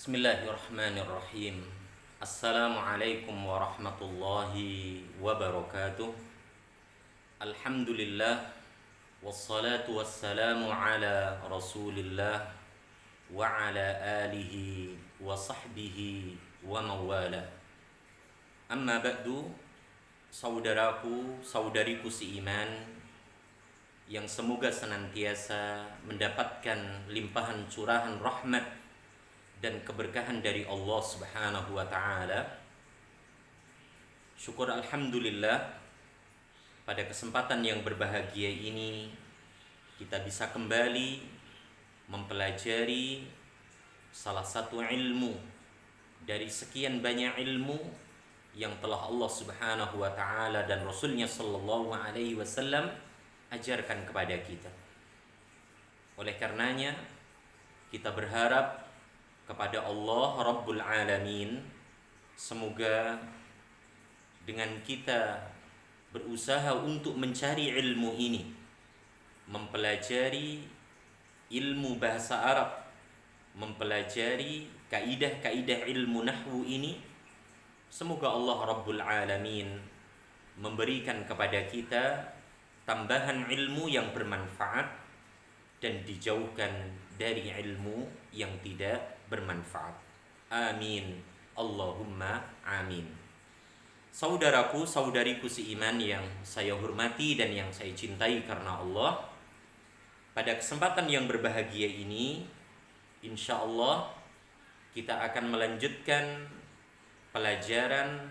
Bismillahirrahmanirrahim. Assalamualaikum warahmatullahi wabarakatuh. Alhamdulillah. Wassalatu wassalamu ala rasulillah wa ala alihi wa sahbihi wa mawala. Amma ba'du. Saudaraku, saudariku seiman yang semoga senantiasa mendapatkan limpahan curahan rahmat dan keberkahan dari Allah Subhanahu wa taala. Syukur alhamdulillah, pada kesempatan yang berbahagia ini kita bisa kembali mempelajari salah satu ilmu dari sekian banyak ilmu yang telah Allah Subhanahu wa taala dan Rasulnya sallallahu alaihi wasallam ajarkan kepada kita. Oleh karenanya kita berharap kepada Allah Rabbul Alamin, semoga dengan kita berusaha untuk mencari ilmu ini, mempelajari ilmu bahasa Arab, mempelajari kaidah-kaidah ilmu nahwu ini, semoga Allah Rabbul Alamin memberikan kepada kita tambahan ilmu yang bermanfaat dan dijauhkan dari ilmu yang tidak bermanfaat. Amin. Allahumma amin. Saudaraku, saudariku seiman yang saya hormati dan yang saya cintai karena Allah, pada kesempatan yang berbahagia ini, insya Allah kita akan melanjutkan pelajaran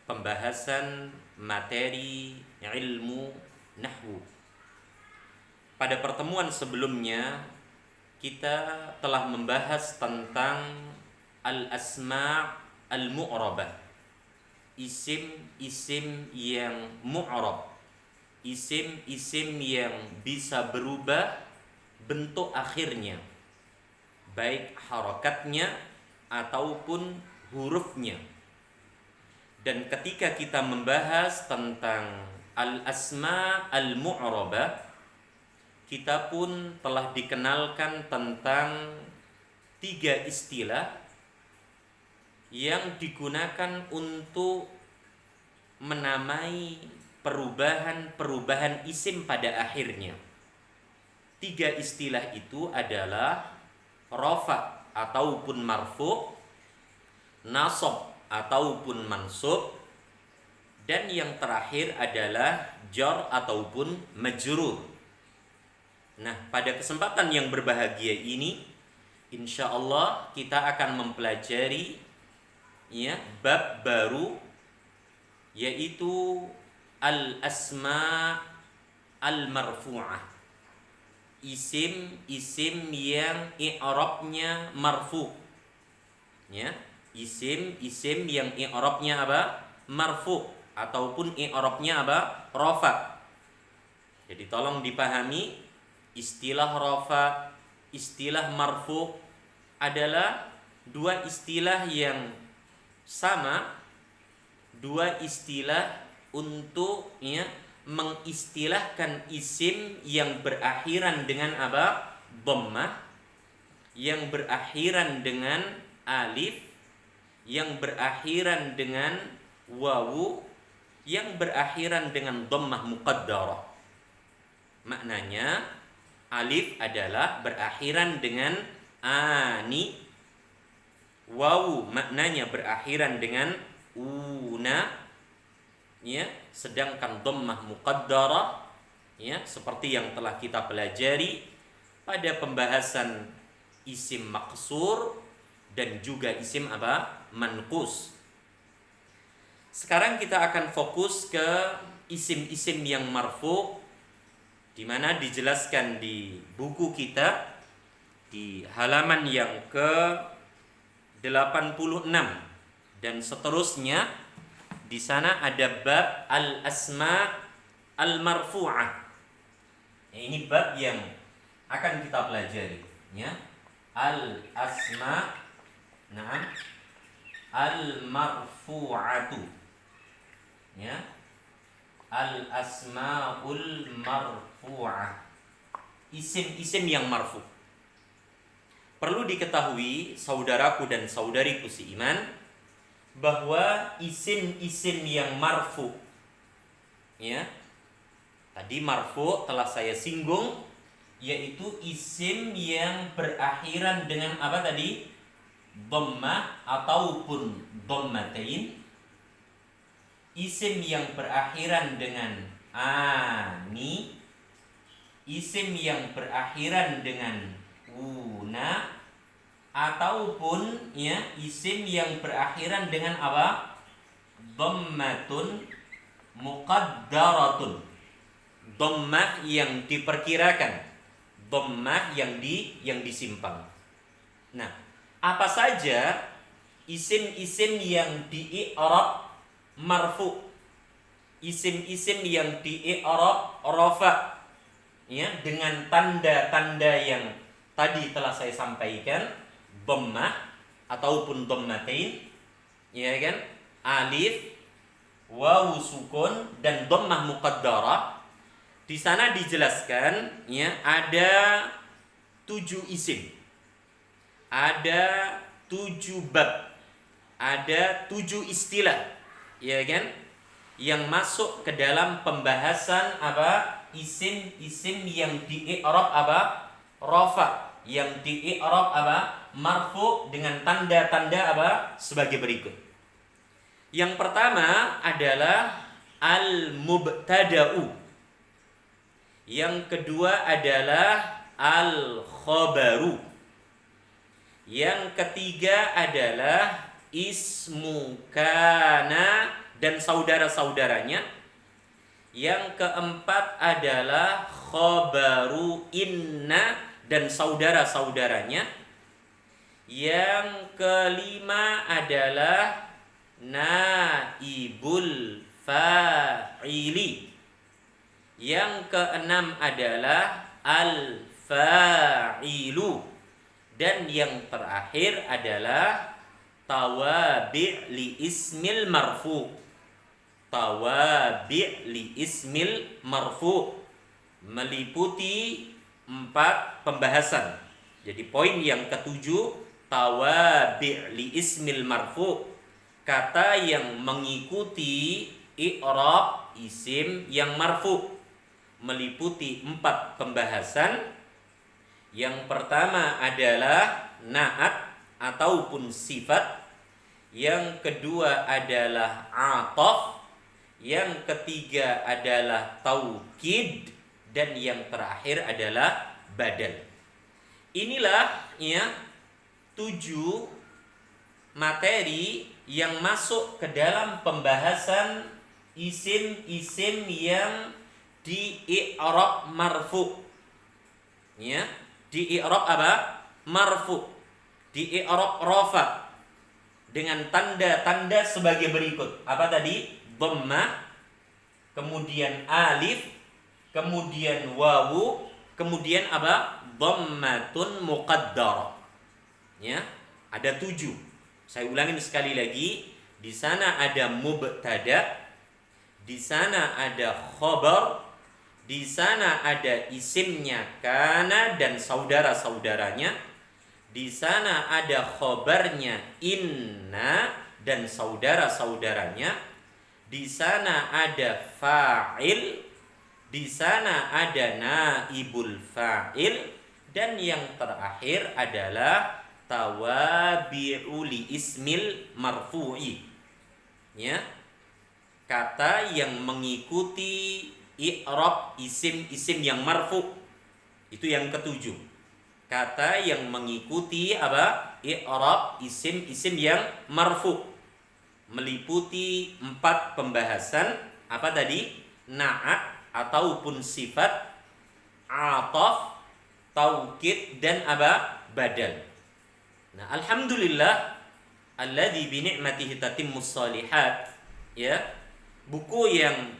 pembahasan materi ilmu nahwu. Pada pertemuan sebelumnya kita telah membahas tentang al-asma' al-mu'rabah, isim-isim yang mu'rab, isim-isim yang bisa berubah bentuk akhirnya, baik harakatnya ataupun hurufnya. Dan ketika kita membahas tentang al-asma' al-mu'rabah, kita pun telah dikenalkan tentang 3 istilah yang digunakan untuk menamai perubahan-perubahan isim pada akhirnya. 3 istilah itu adalah rafa ataupun marfu', nasab ataupun mansub, dan yang terakhir adalah jar ataupun majrur. Nah, pada kesempatan yang berbahagia ini, insya Allah kita akan mempelajari bab baru, yaitu al-asma' al-marfu'ah, isim-isim yang i'rabnya marfu'. Isim-isim yang i'rabnya apa? Marfu' ataupun i'rabnya apa? Rafa. Jadi tolong dipahami, istilah rafa, istilah marfu' adalah 2 istilah yang sama, 2 istilah untuk mengistilahkan isim yang berakhiran dengan apa? Dhammah, yang berakhiran dengan alif, yang berakhiran dengan wawu, yang berakhiran dengan dhammah muqaddarah. Maknanya alif adalah berakhiran dengan ani, wawu maknanya berakhiran dengan una, sedangkan dhammah muqaddarah seperti yang telah kita pelajari pada pembahasan isim maqsur dan juga isim apa? Manqus. Sekarang kita akan fokus ke isim-isim yang marfu', di mana dijelaskan di buku kita di halaman yang ke-86 dan seterusnya. Di sana ada bab al-asma' al-marfu'ah. Ini bab yang akan kita pelajari, al-asma' al-marfu'atu, al-asma'ul marfu'ah, isim-isim yang marfu'. Perlu diketahui saudaraku dan saudariku seiman bahwa isim-isim yang marfu, ya, tadi marfu telah saya singgung, yaitu isim yang berakhiran dengan apa tadi? Dhammah ataupun dhammatain. Isim yang berakhiran dengan ani, isim yang berakhiran dengan una, ataupun ya isim yang berakhiran dengan apa? Dhammatun muqaddaratun. Dhammah yang diperkirakan, dhammah yang disimpang. Nah, apa saja isim-isim yang di-i'rab marfu, isim-isim yang di-i'rab rafa, ya, dengan tanda-tanda yang tadi telah saya sampaikan, dhammah ataupun dhammatain, ya kan? Alif, wawu sukun dan dhammah muqaddarah. Di sana dijelaskan, ya, ada 7 isim. Ada 7 bab. Ada 7 istilah, ya kan? Yang masuk ke dalam pembahasan apa? Isim-isim yang di-i'rab apa? Rafa, yang di-i'rab apa? Marfu dengan tanda-tanda apa? Sebagai berikut. Yang pertama adalah al-mubtada'u. Yang kedua adalah al-khabaru. Yang ketiga adalah ismu kana dan saudara-saudaranya. Yang keempat adalah khabaru inna dan saudara-saudaranya. Yang kelima adalah naibul fa'ili. Yang keenam adalah al-fa'ilu. Dan yang terakhir adalah tawabi' li ismil marfu. Tawabi' li ismil marfu, meliputi 4 pembahasan. Jadi poin yang ketujuh, tawabi' li ismil marfu, kata yang mengikuti i'rab isim yang marfu, meliputi 4 pembahasan. Yang pertama adalah na'at ataupun sifat. Yang kedua adalah ataf. Yang ketiga adalah taukid. Dan yang terakhir adalah badal. Inilah ya 7 materi yang masuk ke dalam pembahasan isim-isim yang di i'rab marfu. Ya, di i'rab apa? Marfu. Di i'rab rafa dengan tanda-tanda sebagai berikut. Apa tadi? Dhammah, kemudian alif, kemudian wawu, kemudian apa? Dhammatun muqaddarah. Ya, ada 7. Saya ulangin sekali lagi. Di sana ada mubtada, di sana ada khabar, di sana ada isimnya kana dan saudara-saudaranya. Di sana ada khabarnya inna dan saudara-saudaranya. Di sana ada fa'il, di sana ada naibul fa'il, dan yang terakhir adalah tawabi'u li ismil marfu'i. Ya, kata yang mengikuti i'rab isim-isim yang marfu. Itu yang ketujuh. Kata yang mengikuti apa? I'rab isim-isim yang marfu, meliputi 4 pembahasan. Apa tadi? Na'at ataupun sifat, ataf, taukid, dan apa? Badal. Nah, alhamdulillah alladzi bi ni'matihi tatimmus shalihat. Ya, buku yang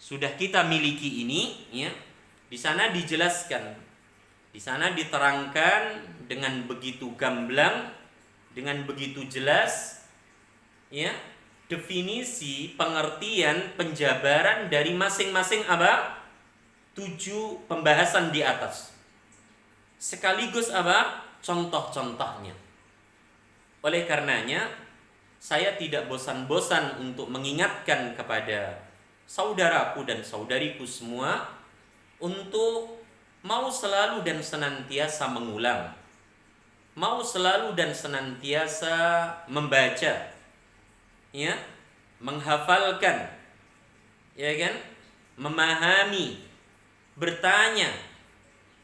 sudah kita miliki ini, ya, di sana dijelaskan, di sana diterangkan dengan begitu gamblang, dengan begitu jelas, ya, definisi, pengertian, penjabaran dari masing-masing apa? 7 pembahasan di atas. Sekaligus apa? contoh-contohnya. Oleh karenanya, saya tidak bosan-bosan untuk mengingatkan kepada saudaraku dan saudariku semua untuk mau selalu dan senantiasa mengulang, mau selalu dan senantiasa membaca, ya, menghafalkan, ya kan, memahami, bertanya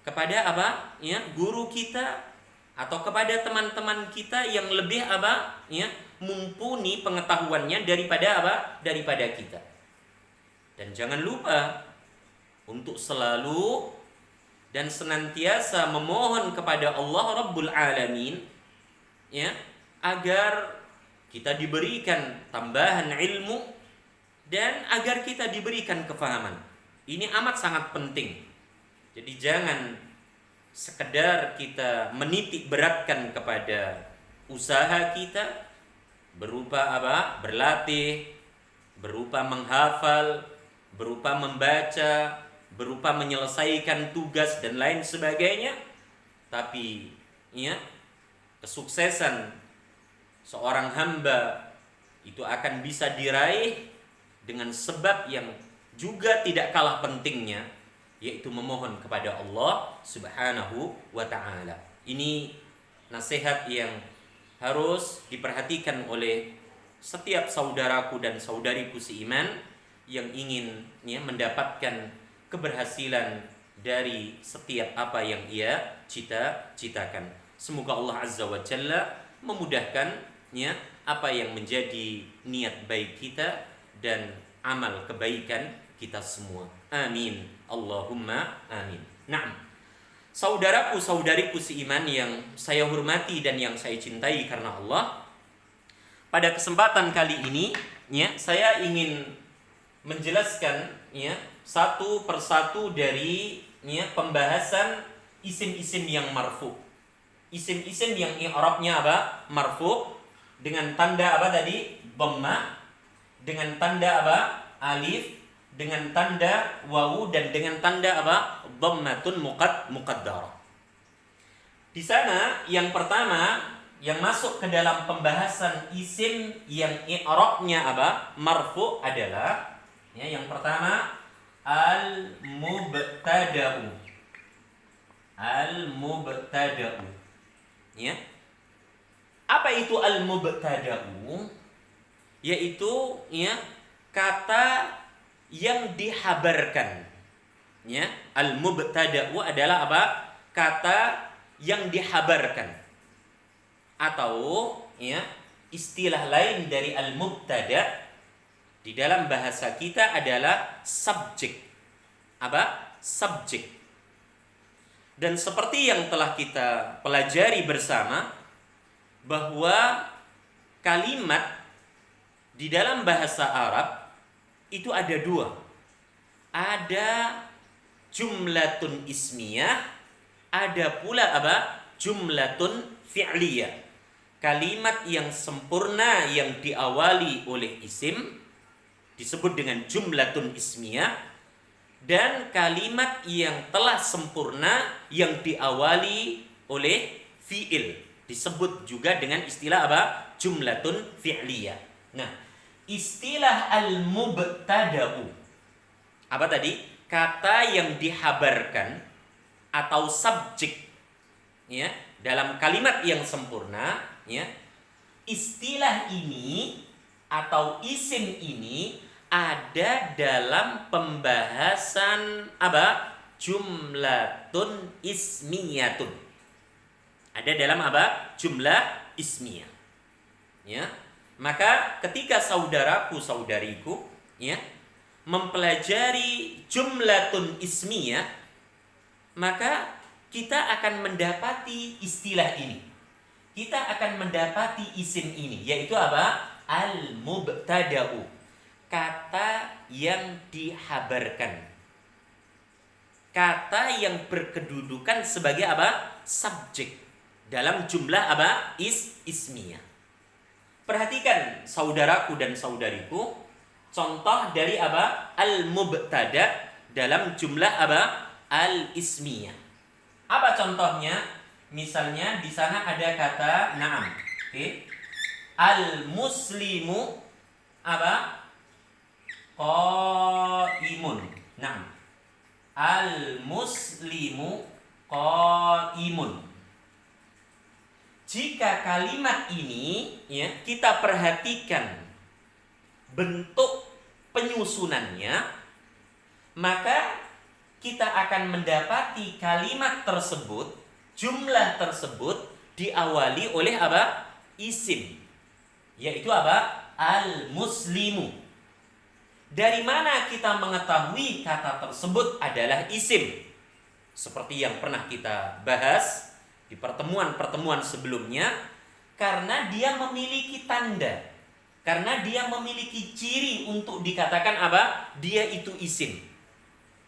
kepada apa, ya, guru kita atau kepada teman-teman kita yang lebih apa, ya, mumpuni pengetahuannya daripada apa, daripada kita. Dan jangan lupa untuk selalu dan senantiasa memohon kepada Allah Rabbul Alamin, ya, agar kita diberikan tambahan ilmu dan agar kita diberikan kefahaman. Ini amat sangat penting. Jadi jangan sekedar kita menitik beratkan kepada usaha kita berupa apa? Berlatih, berupa menghafal, berupa membaca, berupa menyelesaikan tugas dan lain sebagainya. Tapi ya, kesuksesan seorang hamba itu akan bisa diraih dengan sebab yang juga tidak kalah pentingnya, yaitu memohon kepada Allah Subhanahu wa ta'ala. Ini nasihat yang harus diperhatikan oleh setiap saudaraku dan saudariku seiman yang ingin, ya, mendapatkan keberhasilan dari setiap apa yang ia cita-citakan. Semoga Allah Azza wa Jalla memudahkan, ya, apa yang menjadi niat baik kita dan amal kebaikan kita semua. Amin. Allahumma amin. Naam. Saudaraku saudariku seiman yang saya hormati dan yang saya cintai karena Allah, pada kesempatan kali ini, ya, saya ingin menjelaskan, ya, satu persatu dari, ya, pembahasan isim-isim yang marfu. Isim-isim yang i'rabnya apa? Marfu dengan tanda apa tadi? Dhamma, dengan tanda apa? Alif, dengan tanda wawu, dan dengan tanda apa? Dhammatun muqaddarah. Di sana yang pertama yang masuk ke dalam pembahasan isim yang i'rabnya apa? Marfu adalah, ya, yang pertama al-mubtada'u. Al-mubtada'u. Ya. Apa itu al-mubtada'u? Yaitu, ya, kata yang dihabarkan. Ya, al-mubtada'u adalah apa? Kata yang dihabarkan. Atau, ya, istilah lain dari al-mubtada' di dalam bahasa kita adalah subjek. Apa? Subjek. Dan seperti yang telah kita pelajari bersama, bahwa kalimat di dalam bahasa Arab itu ada dua. Ada jumlatun ismiyah, ada pula apa? Jumlatun fi'liyah. Kalimat yang sempurna yang diawali oleh isim disebut dengan jumlatun ismiyah, dan kalimat yang telah sempurna yang diawali oleh fi'il disebut juga dengan istilah apa? Jumlatun fi'liyah. Nah, istilah al-mubtada'u apa tadi? Kata yang dihabarkan atau subjek, ya, dalam kalimat yang sempurna, ya. Istilah ini atau isim ini ada dalam pembahasan apa? Jumlatun ismiyatun. Ada dalam apa? Jumlah ismiyah. Ya. Maka ketika saudaraku saudariku, ya, mempelajari jumlatun ismiyah, maka kita akan mendapati istilah ini. Kita akan mendapati isim ini, yaitu apa? Al-mubtada'u. Kata yang dihabarkan. Kata yang berkedudukan sebagai apa? Subjek. Dalam jumlah apa? Ismiyah. Perhatikan saudaraku dan saudariku, contoh dari apa? Al-mubtada' dalam jumlah apa? Al-ismiyah. Apa contohnya? Misalnya di sana ada kata na'am. Oke. Al-muslimu apa? Qaimun. Na'am. Al-muslimu qaimun. Jika kalimat ini ya kita perhatikan bentuk penyusunannya, maka kita akan mendapati kalimat tersebut, jumlah tersebut diawali oleh apa? Isim. Yaitu apa? Al-muslimu. Dari mana kita mengetahui kata tersebut adalah isim? Seperti yang pernah kita bahas di pertemuan-pertemuan sebelumnya, karena dia memiliki tanda, karena dia memiliki ciri untuk dikatakan apa? Dia itu isim.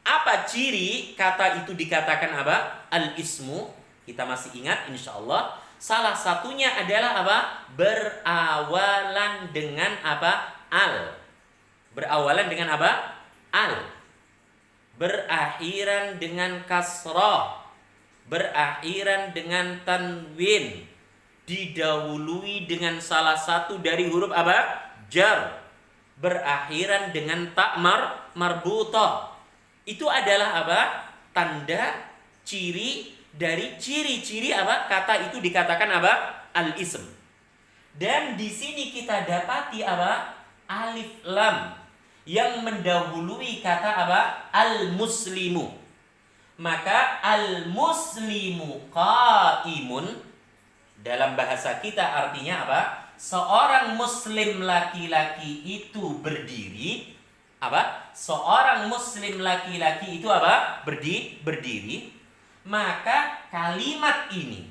Apa ciri kata itu dikatakan apa? Al-ismu. Kita masih ingat insyaallah. Salah satunya adalah apa? Berawalan dengan apa? Al. Berawalan dengan apa? Al. Berakhiran dengan kasrah. Berakhiran dengan tanwin. Didahului dengan salah satu dari huruf apa? Jar. Berakhiran dengan ta marbutah. Itu adalah apa? Tanda, ciri dari ciri-ciri apa? Kata itu dikatakan apa? Al-ism. Dan di sini kita dapati apa? Alif lam yang mendahului kata apa? Al-muslimu. Maka al-muslimu qaimun dalam bahasa kita artinya apa? Seorang muslim laki-laki itu berdiri. Apa? Seorang muslim laki-laki itu apa? Berdiri. Maka kalimat ini,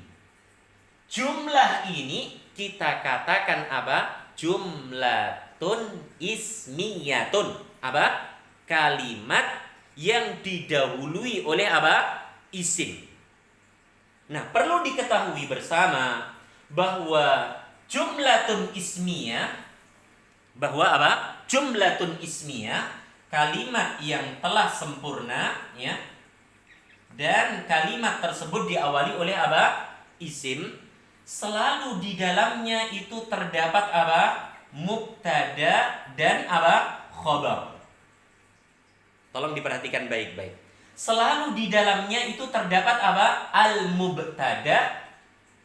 jumlah ini kita katakan apa? Jumlatun ismiyatun. Apa? Kalimat yang didahului oleh apa? Isim. Nah, perlu diketahui bersama bahwa jumlatun ismiyah, bahwa apa? Jumlatun ismiyah, kalimat yang telah sempurna, ya. Dan kalimat tersebut diawali oleh apa? Isim. Selalu di dalamnya itu terdapat apa? Mubtada dan apa? Khobar. Tolong diperhatikan baik-baik. Selalu di dalamnya itu terdapat apa? Al-mubtada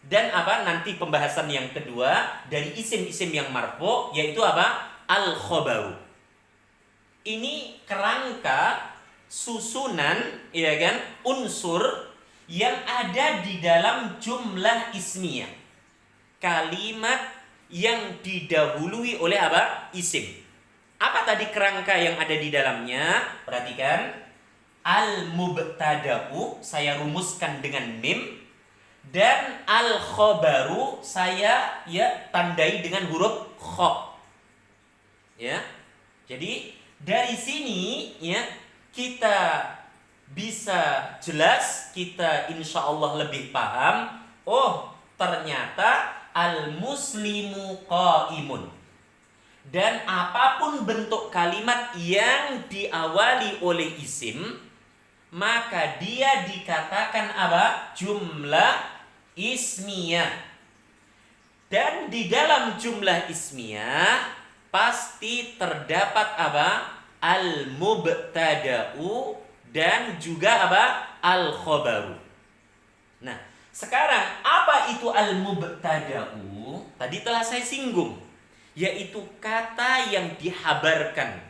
dan apa? Nanti pembahasan yang kedua dari isim-isim yang marfu, yaitu apa? Al-khobaru. Ini kerangka susunan, ya kan, unsur yang ada di dalam jumlah ismiyah. Kalimat yang didahului oleh apa? Isim. Apa tadi kerangka yang ada di dalamnya? Perhatikan. Al-mubtada'u saya rumuskan dengan mim, dan al-khobaru saya tandai dengan huruf kho. Ya. Jadi dari sini ya kita bisa jelas, kita insya Allah lebih paham. Oh, ternyata al-muslimu qaimun. Dan apapun bentuk kalimat yang diawali oleh isim, maka dia dikatakan apa? Jumlah ismiyah. Dan di dalam jumlah ismiyah pasti terdapat apa? Al-mubtada'u dan juga apa? Al-khobaru. Nah, sekarang apa itu al-mubtada'u? Tadi telah saya singgung, yaitu kata yang dihabarkan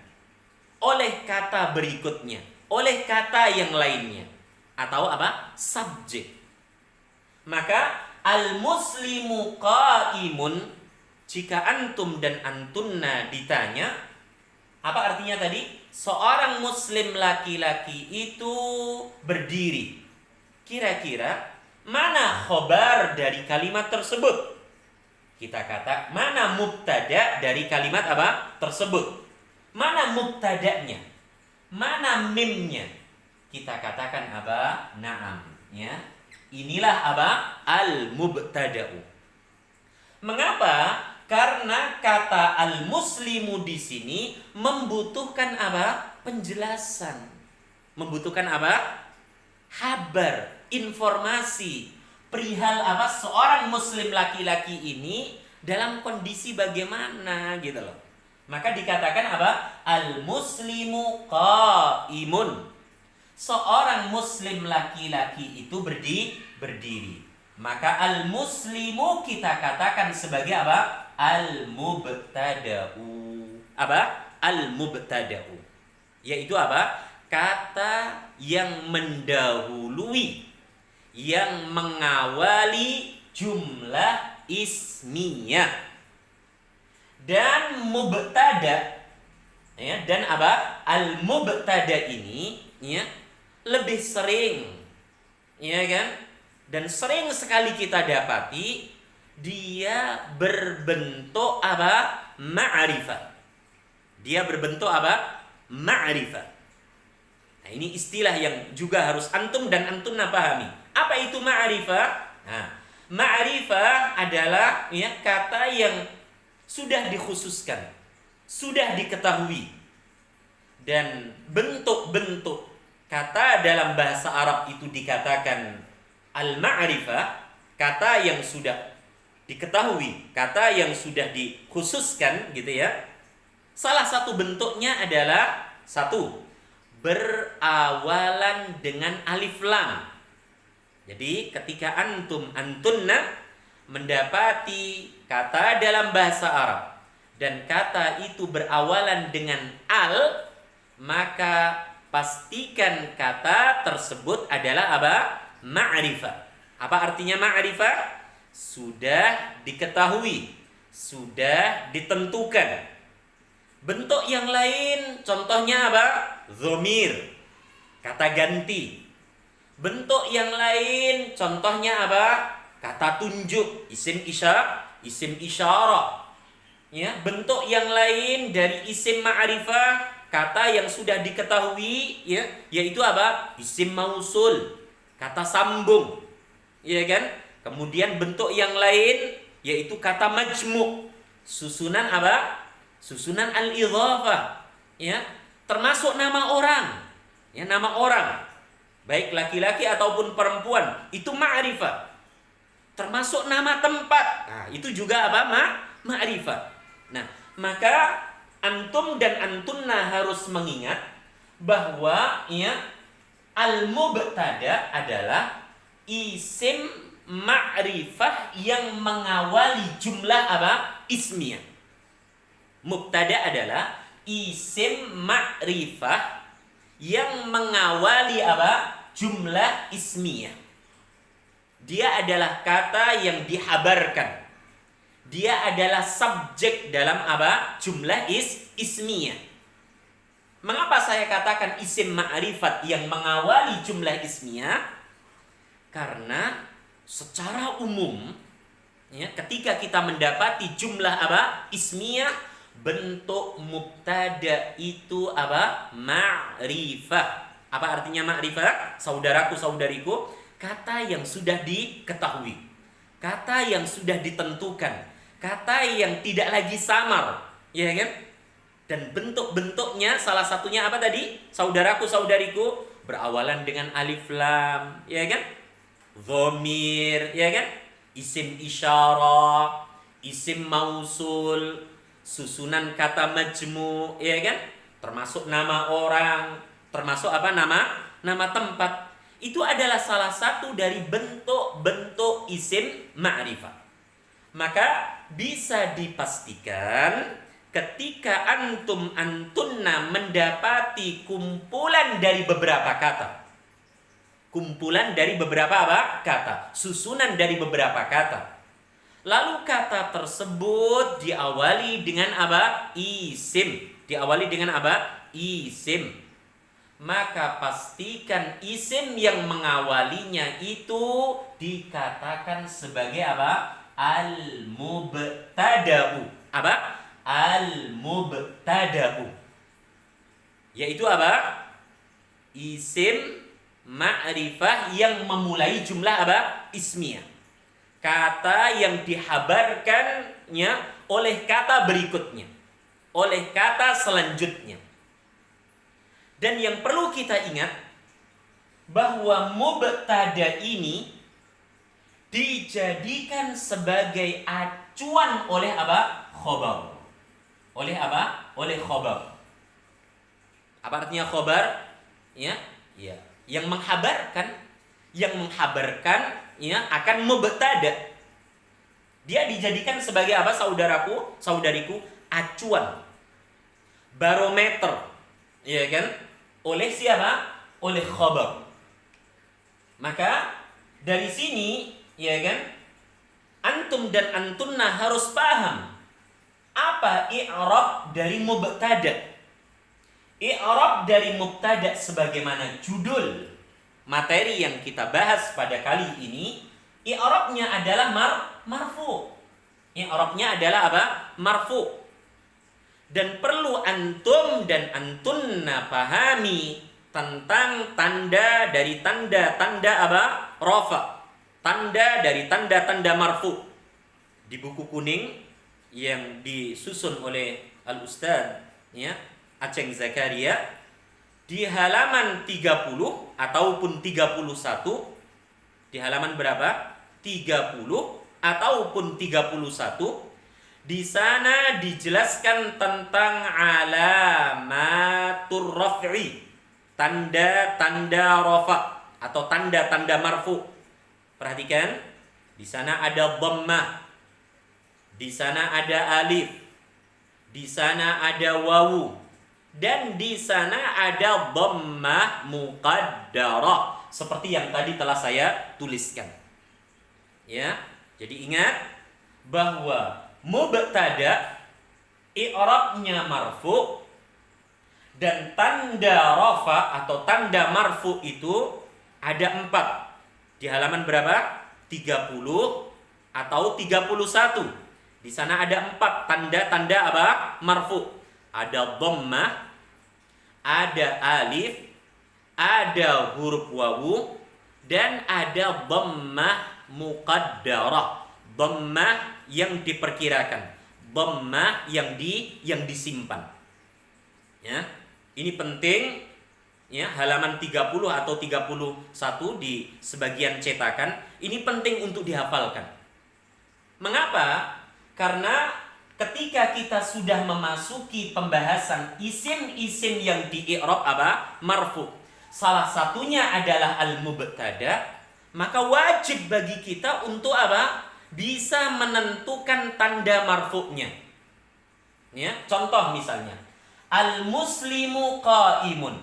oleh kata berikutnya, oleh kata yang lainnya, atau apa? Subjek. Maka al-muslimu qaimun, jika antum dan antunna ditanya, apa artinya tadi? Seorang muslim laki-laki itu berdiri. Kira-kira mana khobar dari kalimat tersebut? Kita kata, mana mubtada dari kalimat apa? Tersebut. Mana mubtadanya? Mana mimnya? Kita katakan apa? Na'am, ya. Inilah apa? Al-mubtada'u. Mengapa? Karena kata al-muslimu di sini membutuhkan apa? Penjelasan. Membutuhkan apa? Habar, informasi, perihal apa seorang muslim laki-laki ini dalam kondisi bagaimana gitu loh. Maka dikatakan apa? Al-muslimu qaimun. Seorang muslim laki-laki itu berdiri. Maka al-muslimu kita katakan sebagai apa? Al-mubtada'u. Apa? Al-mubtada'u. Yaitu apa? Kata yang mendahului, yang mengawali jumlah ismiyah. Dan mubtada, ya, dan apa? Al-mubtada ini, ya, lebih sering, ya kan? Dan sering sekali kita dapati dia berbentuk apa? Ma'rifah. Dia berbentuk apa? Ma'rifah. Nah, ini istilah yang juga harus antum dan antunna pahami. Apa itu ma'rifah? Nah, ma'rifah adalah, ya, kata yang sudah dikhususkan, sudah diketahui. Dan bentuk-bentuk kata dalam bahasa Arab itu dikatakan al-ma'rifah, kata yang sudah diketahui, kata yang sudah dikhususkan gitu ya. Salah satu bentuknya adalah satu, berawalan dengan alif lam. Jadi ketika antum antunna mendapati kata dalam bahasa Arab dan kata itu berawalan dengan al, maka pastikan kata tersebut adalah apa? Ma'rifah. Apa artinya ma'rifah? Sudah diketahui, sudah ditentukan. Bentuk yang lain contohnya apa? Dhamir, kata ganti. Bentuk yang lain contohnya apa? Kata tunjuk, isim isyarah. Ya, bentuk yang lain dari isim ma'rifah, kata yang sudah diketahui, ya, yaitu apa? Isim mausul, kata sambung. Ya kan? Kemudian bentuk yang lain yaitu kata majmu', susunan apa? Susunan al-idhafah, ya, termasuk nama orang, ya, nama orang, baik laki-laki ataupun perempuan, itu ma'rifah. Termasuk nama tempat, nah, itu juga apa? Ma'rifah. Nah, maka antum dan antunna harus mengingat bahwa, ya, al-mubtada adalah isim ma'rifah yang mengawali jumlah apa? Ismiyah. Mubtada adalah isim ma'rifah yang mengawali apa? Jumlah ismiyah. Dia adalah kata yang dihabarkan. Dia adalah subjek dalam apa? Jumlah ismiyah. Mengapa saya katakan isim ma'rifat yang mengawali jumlah ismiyah? Karena secara umum, ya, ketika kita mendapati jumlah apa? Ismiyah, bentuk mubtada itu apa? Ma'rifah. Apa artinya ma'rifah? Saudaraku, saudariku, kata yang sudah diketahui, kata yang sudah ditentukan, kata yang tidak lagi samar, ya kan? Dan bentuk-bentuknya salah satunya apa tadi? Saudaraku, saudariku, berawalan dengan alif lam, ya kan? Dhamir, ya kan? Isim isyarah, isim mausul, susunan kata majmu', ya kan? Termasuk nama orang, termasuk apa? Nama tempat. Itu adalah salah satu dari bentuk-bentuk isim ma'rifah. Maka bisa dipastikan ketika antunna mendapati kumpulan dari beberapa kata. Kumpulan dari beberapa apa? Kata. Susunan dari beberapa kata. Lalu kata tersebut diawali dengan apa? Isim. Diawali dengan apa? Isim. Maka pastikan isim yang mengawalinya itu dikatakan sebagai apa? Al-mubtada'u. Apa? Al-mubtada'u. Yaitu apa? Isim ma'rifah yang memulai jumlah apa? Ismiyah. Kata yang dihabarkannya oleh kata berikutnya, oleh kata selanjutnya. Dan yang perlu kita ingat bahwa mubtada ini dijadikan sebagai acuan oleh apa? Khobar. Oleh apa? Oleh khobar. Apa artinya khobar? Ya, ya. Yang menghabarkan ya akan mubtada. Dia dijadikan sebagai apa, saudaraku, saudariku? Acuan, barometer, ya kan? Oleh siapa? Oleh khabar. Maka dari sini, ya kan? Antum dan antunna harus paham apa i'rab dari mubtada. I'rab dari mubtada sebagaimana judul materi yang kita bahas pada kali ini, i'rabnya adalah marfu. I'rabnya adalah apa? Marfu. Dan perlu antum dan antunna pahami tentang tanda dari tanda-tanda apa? Rafa. Tanda dari tanda-tanda marfu. Di buku kuning yang disusun oleh Al-Ustaz ya, Aceng Zakaria, di halaman 30 ataupun 31, di halaman berapa? 30 ataupun 31, di sana dijelaskan tentang alamatur raf'i, tanda-tanda rafa atau tanda-tanda marfu. Perhatikan, di sana ada dhammah, di sana ada alif, di sana ada wawu, dan di sana ada dhammah muqaddarah seperti yang tadi telah saya tuliskan. Ya, jadi ingat bahwa mubtada i'rabnya marfu dan tanda rafa atau tanda marfu itu ada 4. Di halaman berapa? 30 atau 31. Di sana ada 4 tanda-tanda apa? Marfu. Ada dhammah, ada alif, ada huruf wawu, dan ada dhammah muqaddarah. Dhammah yang diperkirakan, dhammah yang disimpan. Ya, ini penting ya, halaman 30 atau 31 di sebagian cetakan, ini penting untuk dihafalkan. Mengapa? Karena ketika kita sudah memasuki pembahasan isim-isim yang di i'rab apa? Marfu. Salah satunya adalah al-mubtada, maka wajib bagi kita untuk apa? Bisa menentukan tanda marfu'nya. Ya, contoh misalnya, al-muslimu qaimun.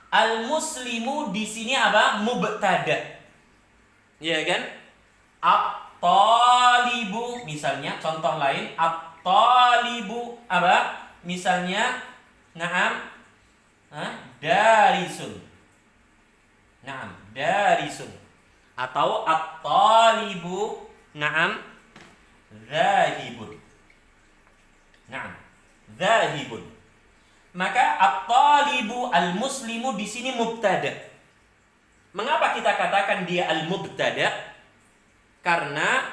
Al-muslimu di sini apa? Mubtada. Ya kan? At-talibu misalnya, contoh lain, at-talibu apa? Misalnya, na'am, darisun. Na'am, darisun. Atau at-talibu, na'am, zahibun. Na'am, zahibun. Maka at-talibu al-muslimu di sini mubtada. Mengapa kita katakan dia al-mubtada? Karena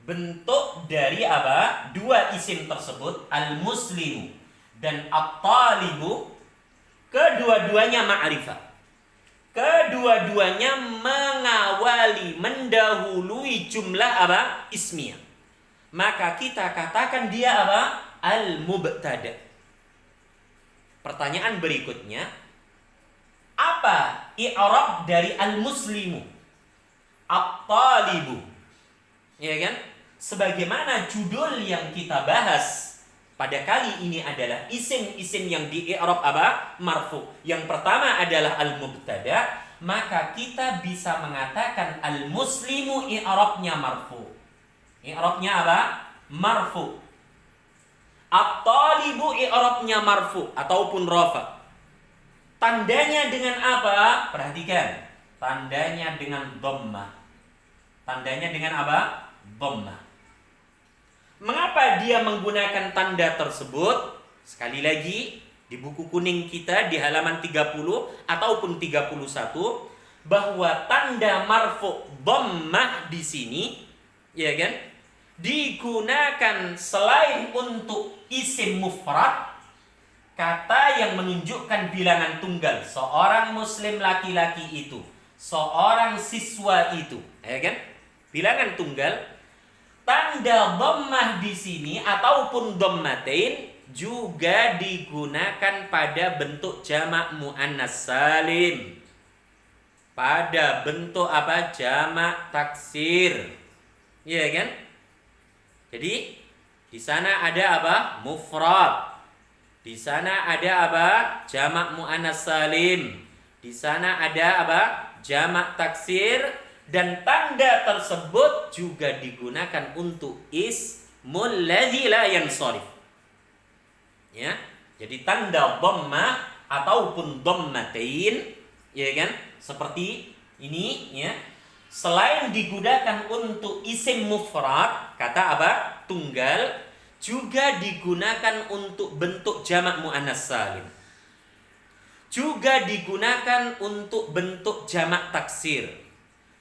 bentuk dari apa? Dua isim tersebut, al-muslimu dan at-talibu, kedua-duanya ma'rifah. Kedua-duanya mengawali, mendahului jumlah apa? Ismiyah. Maka kita katakan dia apa? Al-mubtada. Pertanyaan berikutnya, apa i'rab dari al-muslimu? At-talibu. Ya kan? Sebagaimana judul yang kita bahas pada kali ini adalah isim-isim yang di i'rab apa? Marfu. Yang pertama adalah al-mubtada, maka kita bisa mengatakan al-muslimu i'rabnya marfu. I'rabnya apa? Marfu. At-talibu i'rabnya marfu ataupun rafa. Tandanya dengan apa? Perhatikan. Tandanya dengan dhammah. Tandanya dengan apa? Dhammah. Mengapa dia menggunakan tanda tersebut? Sekali lagi, di buku kuning kita di halaman 30 ataupun 31, bahwa tanda marfu dhammah di sini, ya kan, digunakan selain untuk isim mufrad, kata yang menunjukkan bilangan tunggal, seorang muslim laki-laki itu, seorang siswa itu, ya kan? bilangan tunggal, tanda dhammah di sini ataupun dhammatain juga digunakan pada bentuk jamak muannas salim. Pada bentuk apa? Jamak taksir. Iya kan? Jadi di sana ada apa? Mufrad. Di sana ada apa? Jamak muannas salim. Di sana ada apa? Jamak taksir, dan tanda tersebut juga digunakan untuk ismul ladzi la yansharif. Ya. Jadi tanda dhammah ataupun dhammatain, ya kan? Seperti ini, ya. Selain digunakan untuk isim mufrad, kata apa? Tunggal, juga digunakan untuk bentuk jamak muannas salim. Juga digunakan untuk bentuk jamak taksir.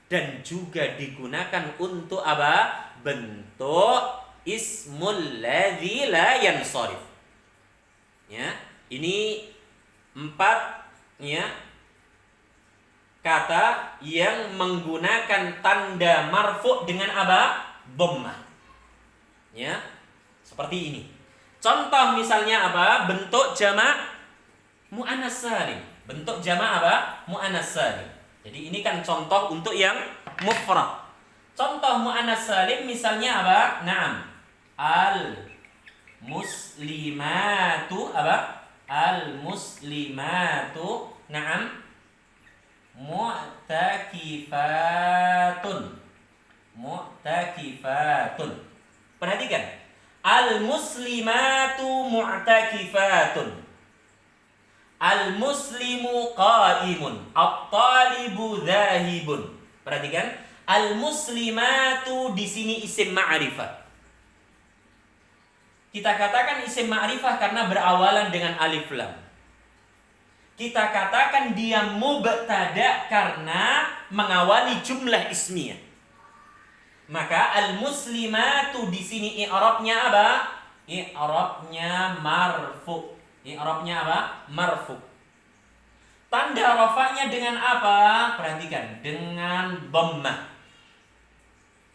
Dan juga digunakan untuk apa? Bentuk ismul ladzi la yansharif. Ya, ini 4 ya kata yang menggunakan tanda marfu dengan apa? Dhammah. Ya. Seperti ini. Contoh misalnya apa? Bentuk jamak muannas salim. Bentuk jamak apa? Muannas salim. Jadi ini kan contoh untuk yang mufrad. Contoh muannas salim misalnya apa? Naam. Al muslimatu apa? Al muslimatu. Naam. Mu'takifatun. Mu'takifatun. Perhatikan. Al muslimatu mu'takifatun. Al muslimu qaimun. At-talibu dhahibun. Perhatikan. Al muslimatu di sini isim ma'rifah. Kita katakan isim ma'rifah karena berawalan dengan alif lam. Kita katakan dia mubtada karena mengawali jumlah ismiyah. Maka al-muslimatu di sini i'rabnya apa? I'rabnya marfu. I'rabnya apa? Marfu. Tanda rafa'nya dengan apa? Perhatikan, dengan dhammah.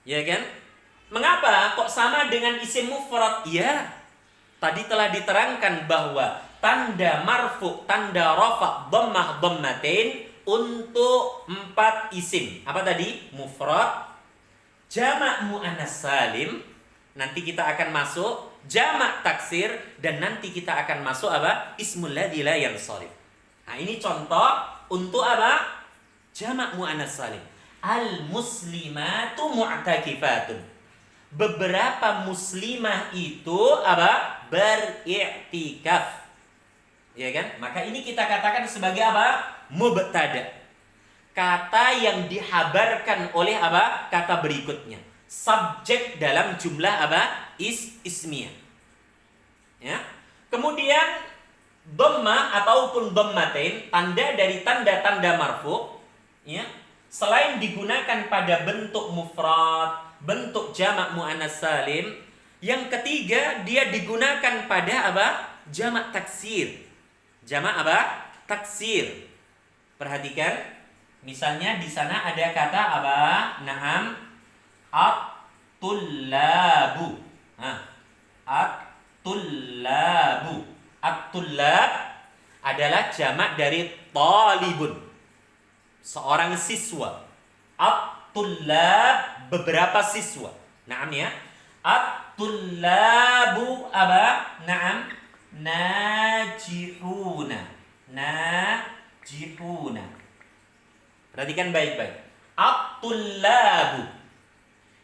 Ya kan? Mengapa kok sama dengan isim mufrad? Ya. Tadi telah diterangkan bahwa tanda marfu, tanda rafa, dhammah, dhammatain untuk 4 isim. Apa tadi? Mufrad, jamak muannas salim, nanti kita akan masuk jamak taksir, dan nanti kita akan masuk apa? Ismul ladzi la yansharif. Nah, ini contoh untuk apa? Jamak muannas salim. Al muslimatu mu'takifatun. Beberapa muslimah itu apa? Beriktikaf. Ya kan? Maka ini kita katakan sebagai apa? Mubtada. Kata yang dihabarkan oleh apa? Kata berikutnya. Subjek dalam jumlah apa? Ismiyah. Ya. Kemudian dhammah ataupun dhammatain, tanda dari tanda-tanda marfu, ya. Selain digunakan pada bentuk mufrad, bentuk jamak muannas salim, yang ketiga dia digunakan pada apa? Jamak taksir. Jamak apa? Taksir. Perhatikan, misalnya di sana ada kata apa? Naam, at-tullabu. At-tullabu. At-tullab adalah jamak dari talibun. Seorang siswa. At-tullab, beberapa siswa. Naam ya. At-tullabu apa? Naam, najihuna. Najihuna. Perhatikan baik-baik. At-tullabu.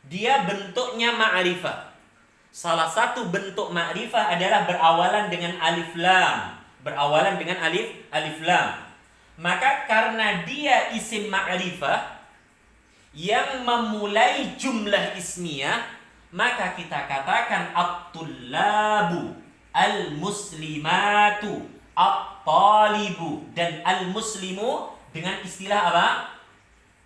Dia bentuknya ma'rifah. Salah satu bentuk ma'rifah adalah berawalan dengan alif lam. Berawalan dengan alif lam. Maka karena dia isim ma'rifah yang memulai jumlah ismiyah, maka kita katakan at-tullabu, al-muslimatu, at-talibu, dan al-muslimu dengan istilah apa?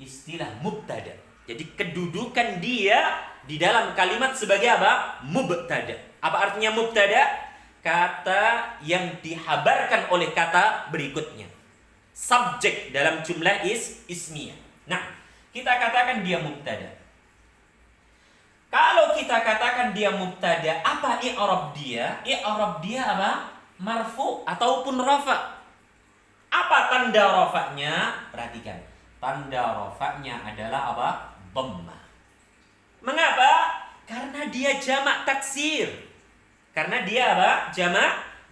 Istilah mubtada. Jadi kedudukan dia di dalam kalimat sebagai apa? Mubtada. Apa artinya mubtada? Kata yang dihabarkan oleh kata berikutnya. Subjek dalam jumlah ismiyah. Nah, kita katakan dia mubtada. kita katakan dia mubtada, apa i'rab dia? I'rab dia apa? Marfu ataupun rafa. Apa tanda rafa'nya? Perhatikan. Tanda rafa'nya adalah apa? Dhammah. Mengapa? Karena dia jamak taksir. Karena dia apa?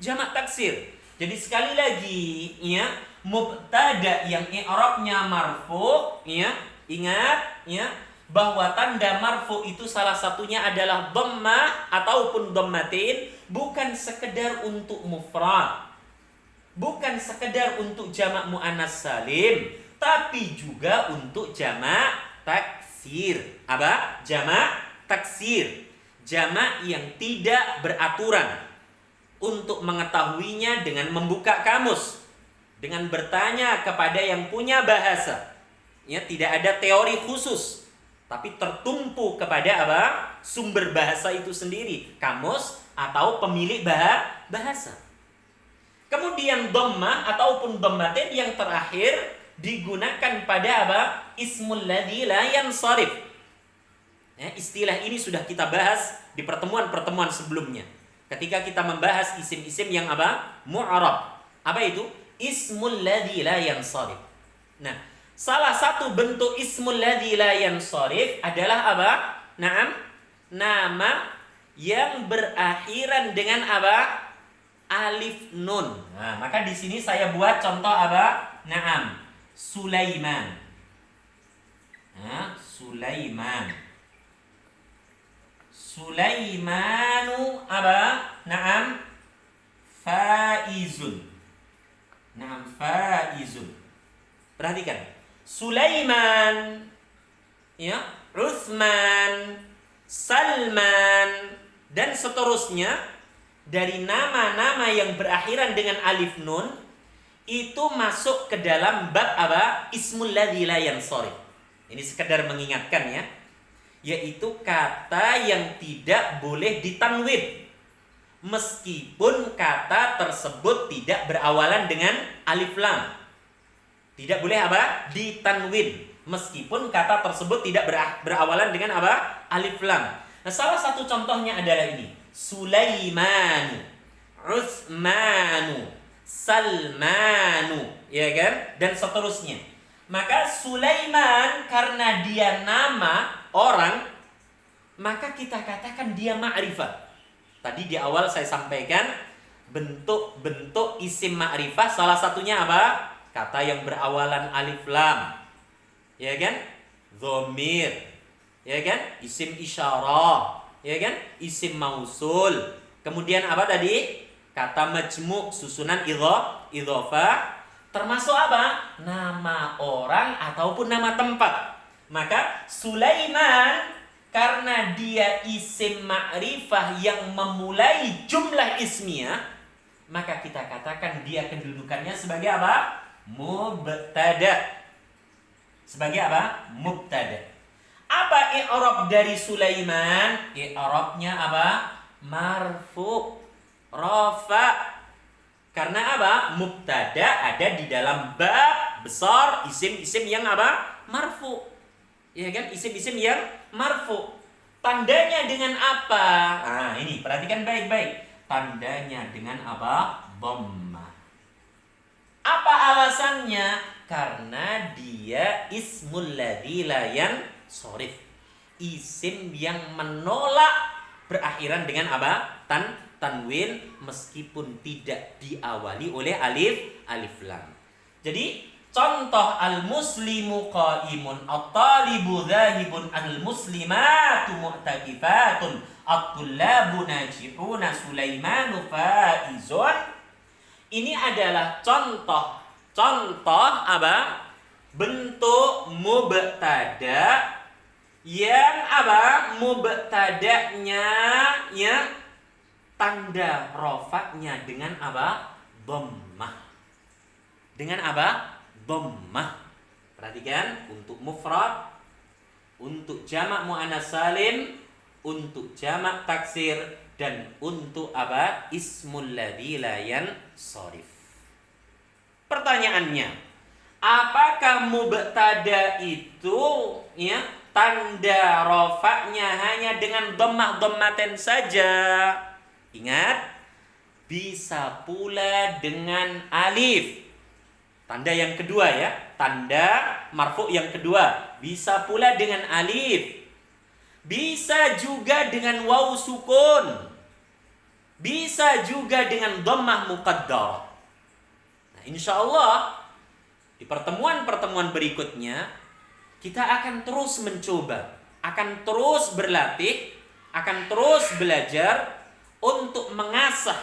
Jamak taksir. Jadi sekali lagi, ya, mubtada yang i'rabnya marfu, ya, ingat, ya, bahwa tanda marfu itu salah satunya adalah dhammah ataupun dhammatin, bukan sekedar untuk mufrad, bukan sekedar untuk jamak muannas salim, tapi juga untuk jamak taksir. Apa? Jamak taksir. Jamak yang tidak beraturan. Untuk mengetahuinya dengan membuka kamus, dengan bertanya kepada yang punya bahasa. Ya, tidak ada teori khusus, tapi tertumpu kepada apa? Sumber bahasa itu sendiri, kamus atau pemilik bahasa. Kemudian dhammah ataupun dhammatin yang terakhir digunakan pada apa? Ismul ladzi la yansharif. Ya, istilah ini sudah kita bahas di pertemuan-pertemuan sebelumnya. Ketika kita membahas isim-isim yang apa? Mu'arab. Apa itu? Ismul ladzi la yansharif. Nah, salah satu bentuk ismul ladzi la yansharif adalah apa? Naam, nama yang berakhiran dengan apa? Alif nun. Nah, maka di sini saya buat contoh apa? Naam, Sulaiman. Nah, Sulaiman. Sulaimanu apa? Naam, faizun. Naam, faizun. Perhatikan. Sulaiman, ya, Utsman, Salman, dan seterusnya dari nama-nama yang berakhiran dengan alif nun itu masuk ke dalam bab apa? Ismul ladzi la yansharif. Ini sekedar mengingatkan, ya, yaitu kata yang tidak boleh ditanwin meskipun kata tersebut tidak berawalan dengan alif lam. Tidak boleh apa? Ditanwin meskipun kata tersebut tidak berawalan dengan apa? Alif lam. Nah, salah satu contohnya adalah ini. Sulaimanu, Utsmanu, Salmanu, ya kan? Dan seterusnya. Maka Sulaiman karena dia nama orang, maka kita katakan dia ma'rifah. Tadi di awal saya sampaikan bentuk-bentuk isim ma'rifah salah satunya apa? Kata yang berawalan alif lam, ya kan? Dhamir, ya kan? Isim isyarah, ya kan? Isim mausul. Kemudian apa tadi? Kata majmu', susunan idhofah, termasuk apa? Nama orang ataupun nama tempat. Maka Sulaiman karena dia isim ma'rifah yang memulai jumlah ismiyah, maka kita katakan dia kedudukannya sebagai apa? Mubtada. Sebagai apa? Mubtada. Apa i'rab dari Sulaiman? I'rabnya apa? Marfu, rafa. Karena apa? Mubtada ada di dalam bab besar isim-isim yang apa? Marfu. Ya kan? Isim-isim yang marfu. Tandanya dengan apa? Nah, ini perhatikan baik-baik. Tandanya dengan apa? Dhammah. Apa alasannya? Karena dia ismul ladzi la yansharif. Isim yang menolak berakhiran dengan apa? Tanwin meskipun tidak diawali oleh alif lam. Jadi contoh al-muslimu qa'imun, at-talibu dhahibun, al-muslimatu mu'takifatun, at-tullabu najihuna, Sulaimanu faizun. Ini adalah contoh apa? Bentuk mubtada yang apa? Mubtada'nya, ya, tanda rofaknya dengan apa? Dhammah. Dengan apa? Dhammah. Perhatikan, untuk mufrad, untuk jamak muannas salim, untuk jamak taksir, dan untuk apa? Ismul ladzi la yansharif. Pertanyaannya, apakah mubtada itu, ya, tanda rofa'nya hanya dengan dhammah-dhammaten saja. Ingat, bisa pula dengan alif. Tanda yang kedua ya, tanda marfu yang kedua. Bisa pula dengan alif. Bisa juga dengan waw sukun. Bisa juga dengan dhammah muqaddarah. Nah, insyaallah di pertemuan-pertemuan berikutnya kita akan terus mencoba, akan terus berlatih, akan terus belajar untuk mengasah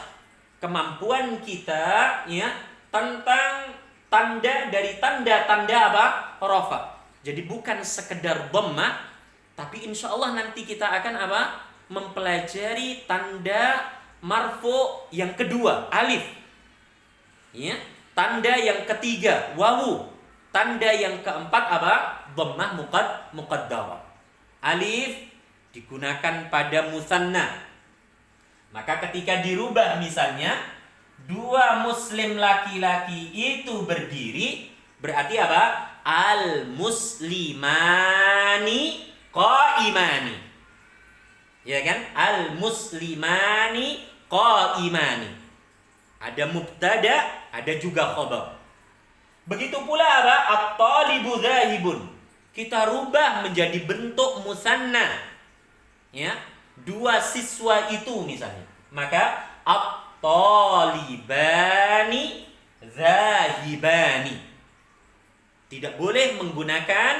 kemampuan kita ya tentang tanda dari tanda-tanda apa? Rafa. Jadi bukan sekedar dhammah, tapi insyaallah nanti kita akan apa? Mempelajari tanda marfu yang kedua, alif. Ya, tanda yang ketiga, wawu. Tanda yang keempat apa? Dhammah muqaddarah. Alif digunakan pada musanna. Maka ketika dirubah misalnya dua muslim laki-laki itu berdiri, berarti apa? Al muslimani qaimani. Ya kan? Al muslimani qaimani. Ada mubtada, ada juga khabar. Begitu pula apa? At-talibu dzahibun. Kita rubah menjadi bentuk musanna. Ya, dua siswa itu misalnya. Maka at-talibani dzahibani. Tidak boleh menggunakan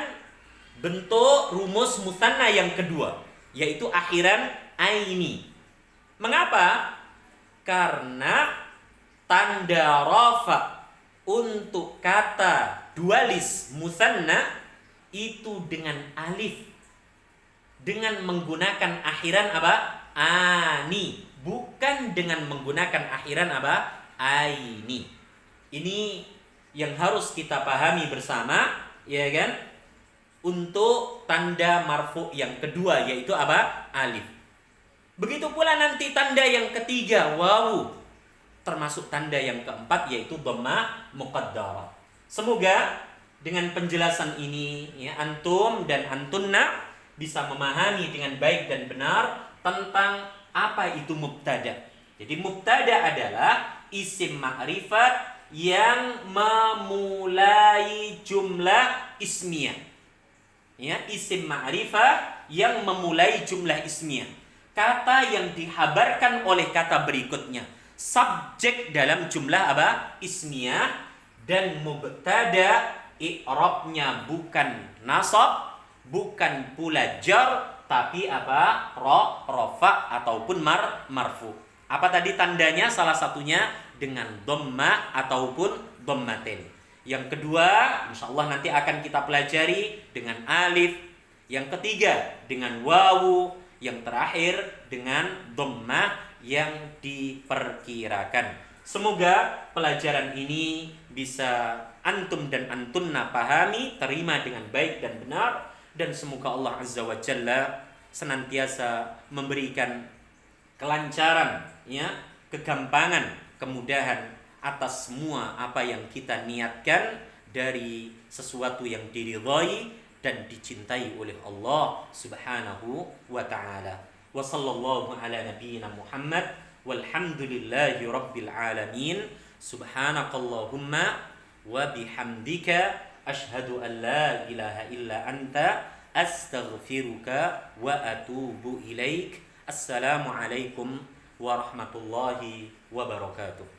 bentuk rumus musanna yang kedua, yaitu akhiran aini. Mengapa? Karena tanda rafa untuk kata dualis musanna itu dengan alif, dengan menggunakan akhiran apa? Ani, bukan dengan menggunakan akhiran apa? Aini. Ini yang harus kita pahami bersama, ya kan? Untuk tanda marfu yang kedua, yaitu apa? Alif. Begitu pula nanti tanda yang ketiga, wawu. Termasuk tanda yang keempat, yaitu dhammah muqaddarah. Semoga dengan penjelasan ini ya, antum dan antunna bisa memahami dengan baik dan benar tentang apa itu mubtada. Jadi mubtada adalah isim ma'rifat yang memulai jumlah ismiyah. Ya, isim ma'rifah yang memulai jumlah ismiyah. Kata yang dihabarkan oleh kata berikutnya, subjek dalam jumlah apa? Ismiyah. Dan mubtada i'rabnya bukan nasab, bukan pula jar, tapi apa? Rafa ataupun marfu. Apa tadi tandanya? Salah satunya dengan dhammah ataupun dhammatin. Yang kedua, insyaallah nanti akan kita pelajari dengan alif. Yang ketiga dengan wawu. Yang terakhir dengan dhammah yang diperkirakan. Semoga pelajaran ini bisa antum dan antunna pahami, terima dengan baik dan benar, dan semoga Allah Azza wa Jalla senantiasa memberikan kelancaran, ya, kegampangan, kemudahan atas semua apa yang kita niatkan dari sesuatu yang diridhai dan dicintai oleh Allah Subhanahu wa taala. Wa sallallahu ala nabiyyina Muhammad walhamdulillahi rabbil alamin. Subhanakallahumma wa bihamdika asyhadu an la ilaha illa anta astaghfiruka wa atubu ilaik. Assalamu alaikum warahmatullahi wabarakatuh.